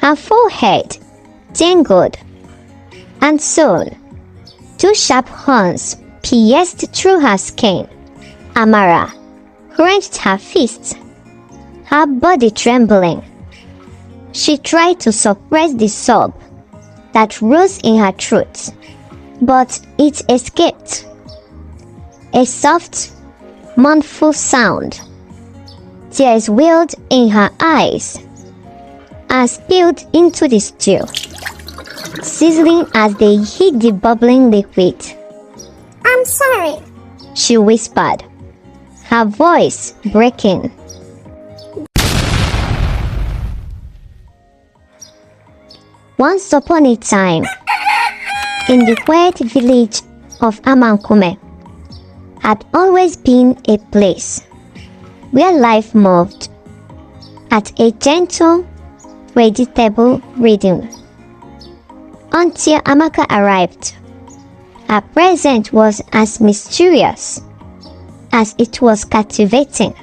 Her forehead tingled, and soon 2 sharp horns pierced through her skin. Amara clenched her fists, her body trembling. She tried to suppress the sob that rose in her throat, but it escaped. A soft, mournful sound. Tears welled in her eyes and spilled into the stew, sizzling as they hit the bubbling liquid. I'm sorry, she whispered, her voice breaking. Once upon a time, in the quiet village of Amankume, had always been a place where life moved at a gentle, predictable rhythm. Until Amaka arrived, her presence was as mysterious as it was captivating.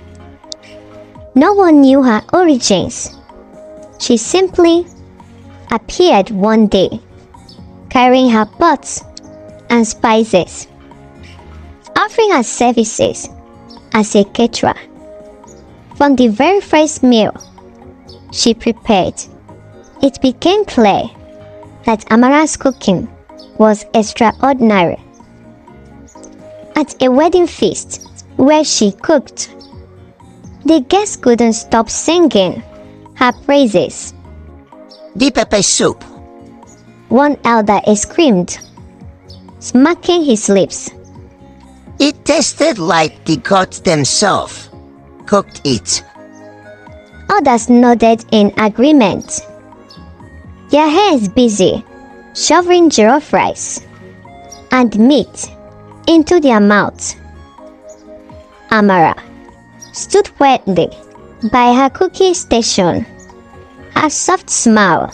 No one knew her origins. She simply appeared one day, carrying her pots and spices, offering her services as a caterer. From the very first meal she prepared, it became clear that Amara's cooking was extraordinary. At a wedding feast where she cooked, the guests couldn't stop singing her praises. The pepper soup, one elder exclaimed, smacking his lips. it tasted like the gods themselves cooked it. Others nodded in agreement, their hands busy shoveling jollof rice and meat into their mouths. Amara stood quietly by her cooking station, her soft smile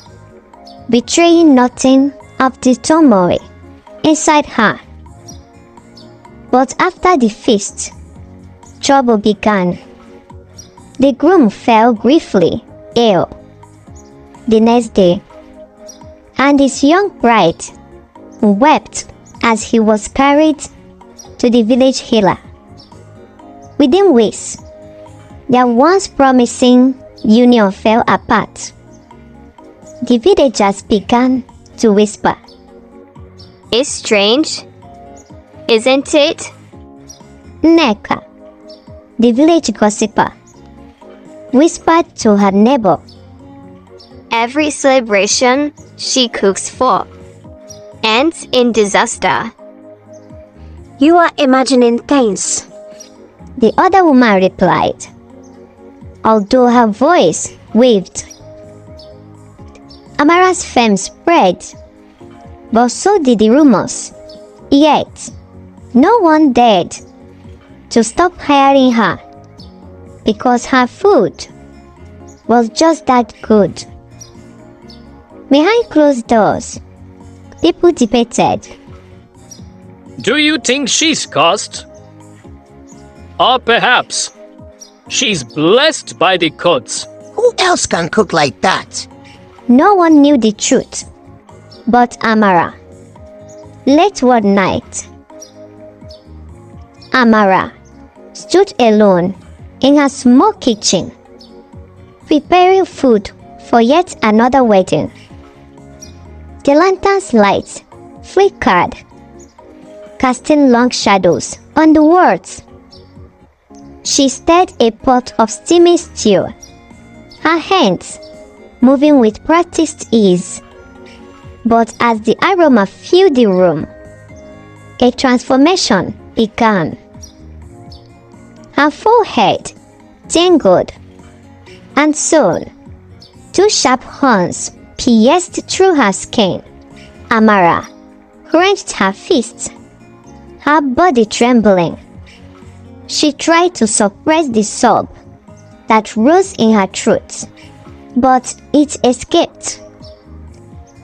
betraying nothing of the turmoil inside her. But after the feast, trouble began. The groom fell gravely ill the next day, and his young bride wept as he was carried to the village healer. Within weeks, their once promising union fell apart. The villagers began to whisper, It's strange, isn't it? Neka, the village gossiper, whispered to her neighbor. Every celebration she cooks for ends in disaster. you are imagining things. The other woman replied, although her voice waved. Amara's fame spread, but so did the rumors. Yet, no one dared to stop hiring her because her food was just that good. Behind closed doors, people debated. Do you think she's cursed? Or perhaps she's blessed by the gods? Who else can cook like that? No one knew the truth but Amara. Late one night, Amara stood alone in her small kitchen, preparing food for yet another wedding. The lantern's light flickered, casting long shadows on the walls. She stirred a pot of steaming stew, her hands moving with practiced ease. But as the aroma filled the room, a transformation began. Her forehead tingled, and soon 2 sharp horns pierced through her skin. Amara clenched her fists, her body trembling. She tried to suppress the sob that rose in her throat, but it escaped.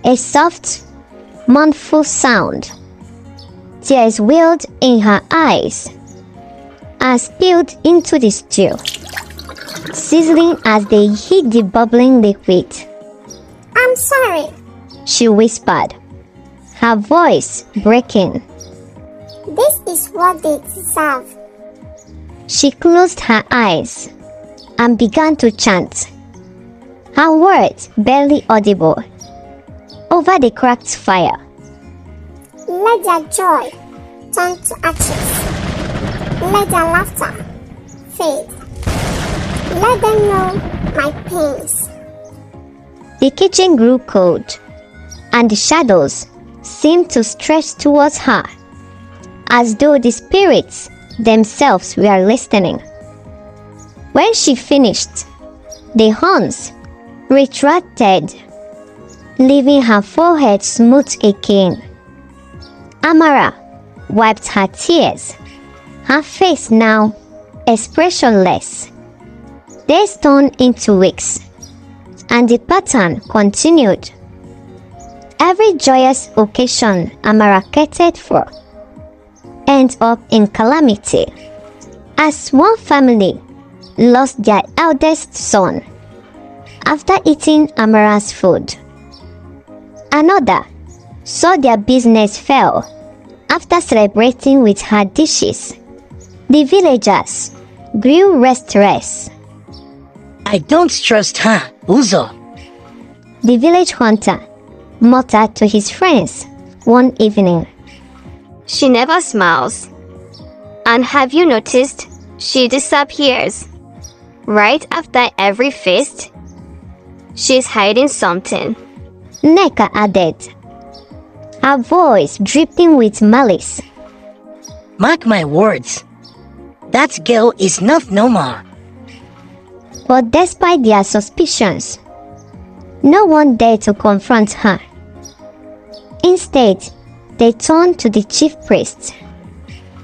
A soft, mournful sound. Tears welled in her eyes and spilled into the stew, sizzling as they hit the bubbling liquid. I'm sorry. she whispered, her voice breaking. This is what they deserve. She closed her eyes and began to chant, her words barely audible, over the cracked fire. Let their joy turn to ashes. Let their laughter fade. Let them know my pains. The kitchen grew cold, and the shadows seemed to stretch towards her, as though the spirits themselves were listening. When she finished, the horns retracted, leaving her forehead smooth again. Amara wiped her tears, her face now expressionless. Days turned into weeks, and the pattern continued. Every joyous occasion Amara catered for ended up in calamity, as one family lost their eldest son after eating Amara's food. Another saw their business fail after celebrating with her dishes. The villagers grew restless. I don't trust her, Uzo. The village hunter muttered to his friends one evening. She never smiles. And have you noticed she disappears right after every feast? She's hiding something. Neka added, her voice dripping with malice. Mark my words. That girl is not normal. But despite their suspicions, no one dared to confront her. Instead, they turned to the chief priest.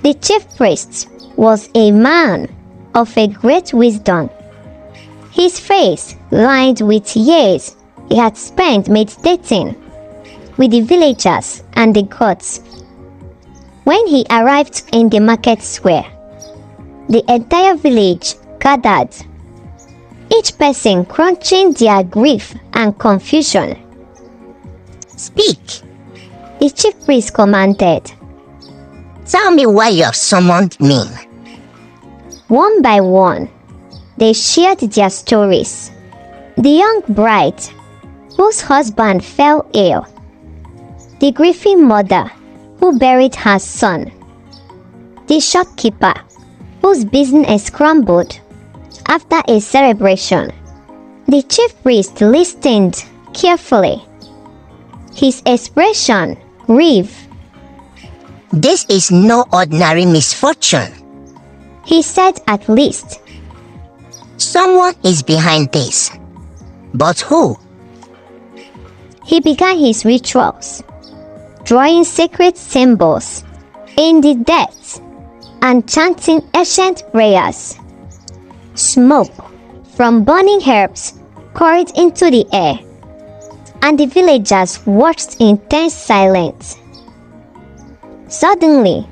The chief priest was a man of a great wisdom. His face lined with years he had spent meditating with the villagers and the gods. When he arrived in the market square, the entire village gathered, each person crunching their grief and confusion. Speak. The chief priest commanded. Tell me why you have summoned me. One by one, they shared their stories. The young bride, whose husband fell ill. The grieving mother, who buried her son. The shopkeeper, whose business crumbled after a celebration. The chief priest listened carefully. His expression grieved. This is no ordinary misfortune. He said at least. Someone is behind this. But who? He began his rituals, drawing sacred symbols in the depths and chanting ancient prayers. Smoke from burning herbs curled into the air, and the villagers watched in tense silence. Suddenly,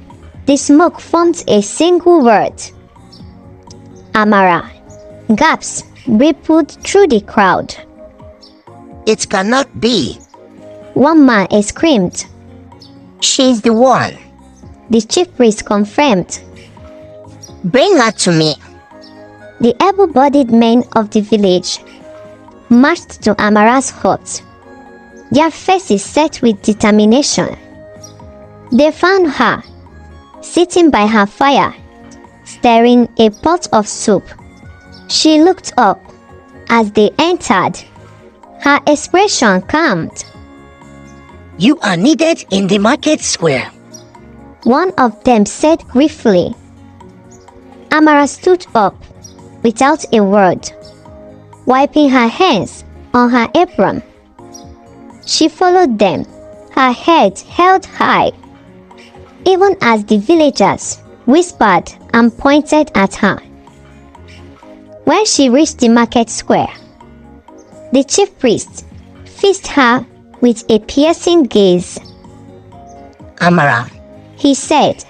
the smoke formed a single word. Amara. Gasps rippled through the crowd. It cannot be. One man exclaimed. She's the one. The chief priest confirmed. Bring her to me. The able-bodied men of the village marched to Amara's hut, their faces set with determination. They found her, sitting by her fire, stirring a pot of soup. She looked up as they entered, her expression calmed. You are needed in the market square. One of them said briefly. Amara stood up without a word, wiping her hands on her apron. She followed them, her head held high, even as the villagers whispered and pointed at her. When she reached the market square, the chief priest fixed her with a piercing gaze. Amara, He said,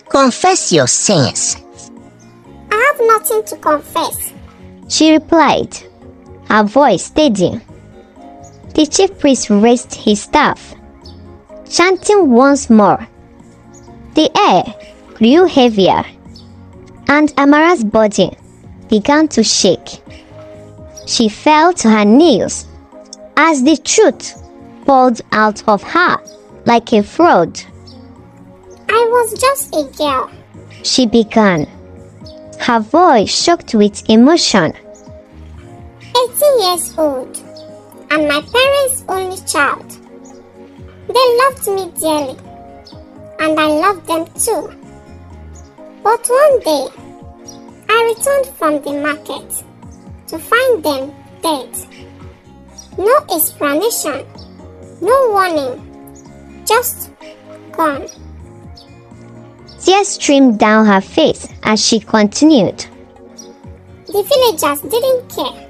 confess your sins. I have nothing to confess. She replied, her voice steady. The chief priest raised his staff, chanting once more. The air grew heavier, and Amara's body began to shake. She fell to her knees as the truth poured out of her like a flood. I was just a girl. She began, her voice shocked with emotion. 18 years old, and my parents' only child. They loved me dearly, and I loved them too. But one day, I returned from the market to find them dead. No explanation, no warning, just gone. Tears streamed down her face as she continued. The villagers didn't care.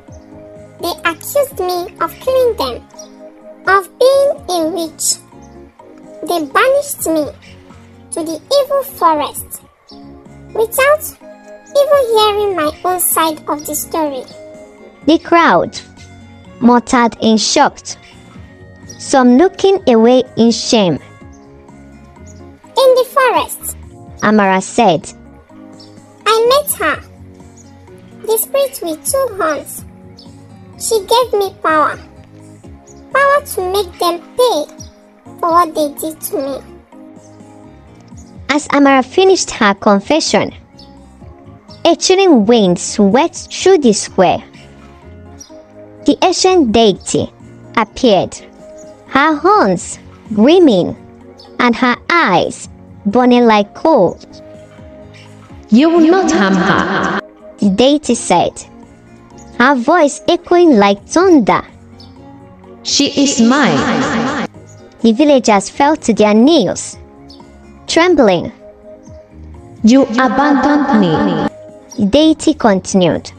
They accused me of killing them, of being a witch. They banished me to the evil forest without even hearing my own side of the story. The crowd muttered in shock, some looking away in shame. In the forest, Amara said, I met her, the spirit with 2 horns. She gave me power to make them pay for what they did to me. As Amara finished her confession, a chilling wind swept through the square. The ancient deity appeared, her horns gleaming and her eyes burning like coal. You will not harm her, the deity said, her voice echoing like thunder. she is mine. The villagers fell to their knees, trembling. You abandoned me. The deity continued,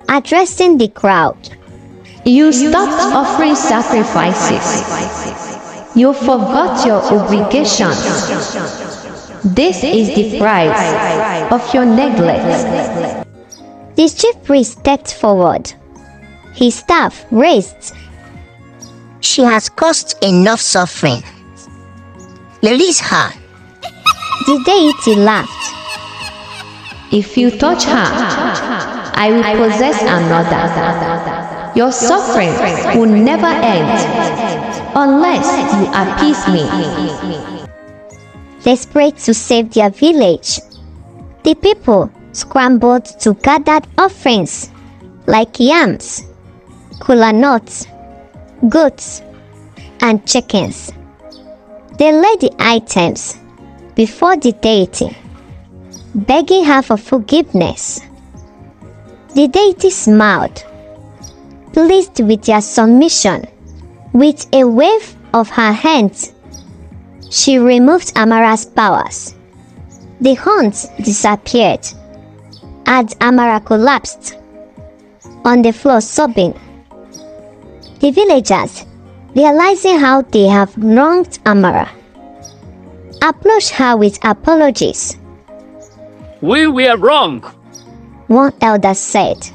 addressing the crowd. You stopped offering sacrifices. You forgot your obligations. This is the price of your neglect. The chief priest stepped forward, his staff raised. She has caused enough suffering. Release her. The deity laughed. If you touch her, I will possess another. Your suffering will never end unless you appease me. Desperate to save their village, the people scrambled to gather offerings like yams, kola nuts, goats, and chickens. They laid the items before the deity, begging her for forgiveness. The deity smiled, pleased with their submission. With a wave of her hands, she removed Amara's powers. The horns disappeared, and Amara collapsed on the floor sobbing. The villagers, realizing how they have wronged Amara, approached her with apologies. We were wrong. One elder said,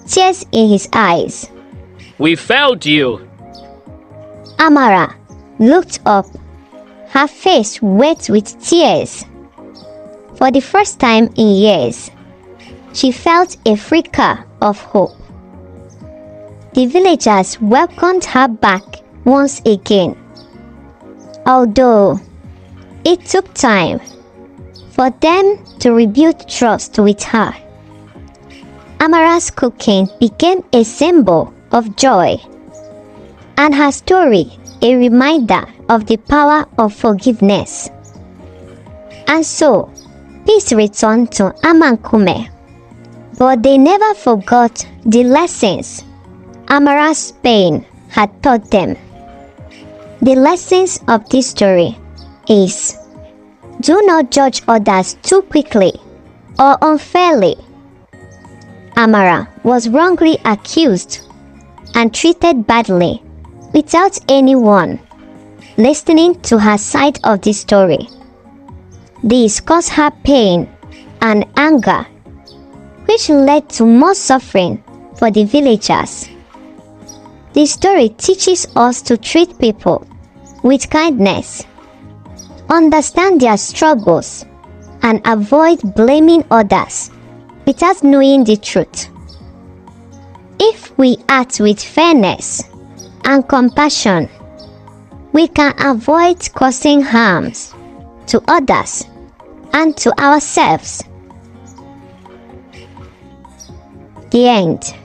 tears in his eyes. We failed you. Amara looked up, her face wet with tears. For the first time in years, she felt a flicker of hope. The villagers welcomed her back once again. Although it took time for them to rebuild trust with her, Amara's cooking became a symbol of joy, and her story a reminder of the power of forgiveness. And so, peace returned to Amankume, but they never forgot the lessons Amara's pain had taught them. The lessons of this story is: do not judge others too quickly or unfairly. Amara was wrongly accused and treated badly without anyone listening to her side of the story. This caused her pain and anger, which led to more suffering for the villagers. The story teaches us to treat people with kindness, understand their struggles, and avoid blaming others without knowing the truth. If we act with fairness and compassion, we can avoid causing harms to others and to ourselves. The end.